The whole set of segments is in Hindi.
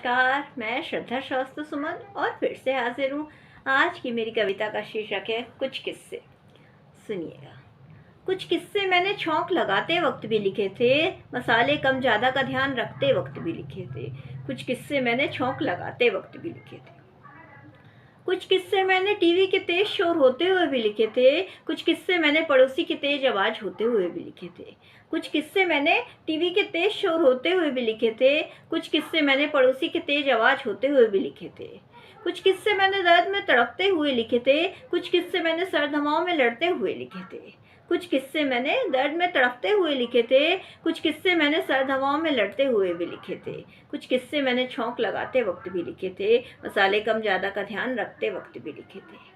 नमस्कार, मैं श्रद्धा शास्त्र सुमन और फिर से हाजिर हूँ। आज की मेरी कविता का शीर्षक है कुछ किस्से। सुनिएगा। कुछ किस्से मैंने छौंक लगाते वक्त भी लिखे थे, मसाले कम ज़्यादा का ध्यान रखते वक्त भी लिखे थे। कुछ किस्से मैंने छौंक लगाते वक्त भी लिखे थे। कुछ किस्से मैंने टीवी के तेज शोर होते हुए भी लिखे थे। कुछ किस्से मैंने पड़ोसी की तेज आवाज़ होते हुए भी लिखे थे। कुछ किस्से मैंने टीवी के तेज शोर होते हुए भी लिखे थे। कुछ किस्से मैंने पड़ोसी की तेज आवाज़ होते हुए भी लिखे थे। कुछ किस्से मैंने दर्द में तड़पते हुए लिखे थे। कुछ किस्से मैंने सर्द हवाओं में लड़ते हुए लिखे थे। कुछ किस्से मैंने दर्द में तड़पते हुए लिखे थे। कुछ किस्से मैंने सर्द हवाओं में लड़ते हुए भी लिखे थे। कुछ किस्से मैंने छौंक लगाते वक्त भी लिखे थे, मसाले कम ज़्यादा का ध्यान रखते वक्त भी लिखे थे।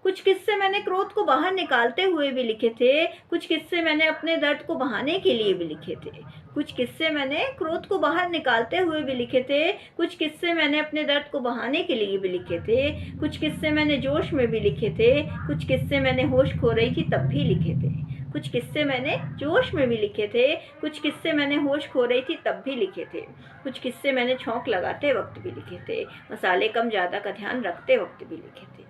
कुछ किस्से मैंने क्रोध को बाहर निकालते हुए भी लिखे थे। कुछ किस्से मैंने अपने दर्द को बहाने के लिए भी लिखे थे। कुछ किस्से मैंने क्रोध को बाहर निकालते हुए भी लिखे थे। कुछ किस्से मैंने अपने दर्द को बहाने के लिए भी लिखे थे। कुछ किस्से मैंने जोश में भी लिखे थे। कुछ किस्से मैंने होश खो रही थी तब भी लिखे थे। कुछ किस्से मैंने जोश में भी लिखे थे। कुछ किस्से मैंने होश खो रही थी तब भी लिखे थे। कुछ किस्से मैंने छौंक लगाते वक्त भी लिखे थे, मसाले कम ज़्यादा का ध्यान रखते वक्त भी लिखे थे।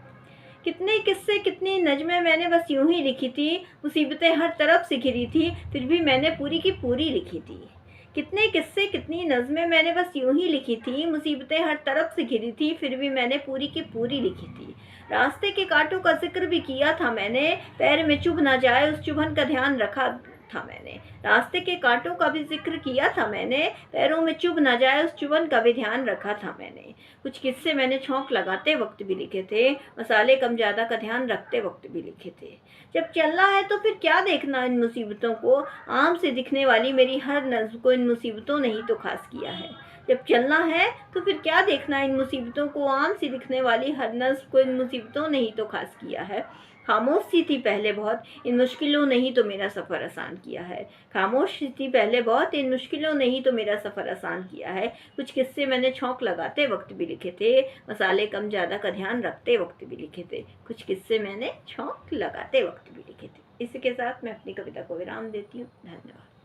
कितने किस्से कितनी नज़में मैंने बस यूं ही लिखी थी, मुसीबतें हर तरफ से घिरी थी फिर भी मैंने पूरी की पूरी लिखी थी। कितने किस्से कितनी नज़में मैंने बस यूं ही लिखी थी, मुसीबतें हर तरफ से घिरी थी फिर भी मैंने पूरी की पूरी लिखी थी। रास्ते के कांटों का जिक्र भी किया था मैंने, पैर में चुभ ना जाए उस चुभन का ध्यान रखा था मैंने। रास्ते के कांटों का भी जिक्र किया था मैंने, पैरों में चुभ ना जाए उस चुभन का भी ध्यान रखा था मैंने। कुछ किस्से मैंने छौंक लगाते वक्त भी लिखे थे, मसाले कम ज़्यादा का ध्यान रखते वक्त भी लिखे थे। जब चलना है तो फिर क्या देखना इन मुसीबतों को, आम से दिखने वाली मेरी हर नज़्म को इन मुसीबतों ने ही तो खास किया है। जब चलना है तो फिर क्या देखना इन मुसीबतों को, आम सी दिखने वाली हर नज़्म को इन मुसीबतों ने ही तो खास किया है। खामोश सी थी पहले बहुत, इन मुश्किलों ने ही तो मेरा सफ़र आसान किया है। खामोश सी थी पहले बहुत, इन मुश्किलों ने ही तो मेरा सफ़र आसान किया है। कुछ किस्से मैंने छौंक लगाते वक्त भी लिखे थे, मसाले कम ज़्यादा का ध्यान रखते वक्त भी लिखे थे। कुछ किस्से मैंने छौंक लगाते वक्त भी लिखे थे। इसी के साथ मैं अपनी कविता को विराम देती हूँ। धन्यवाद।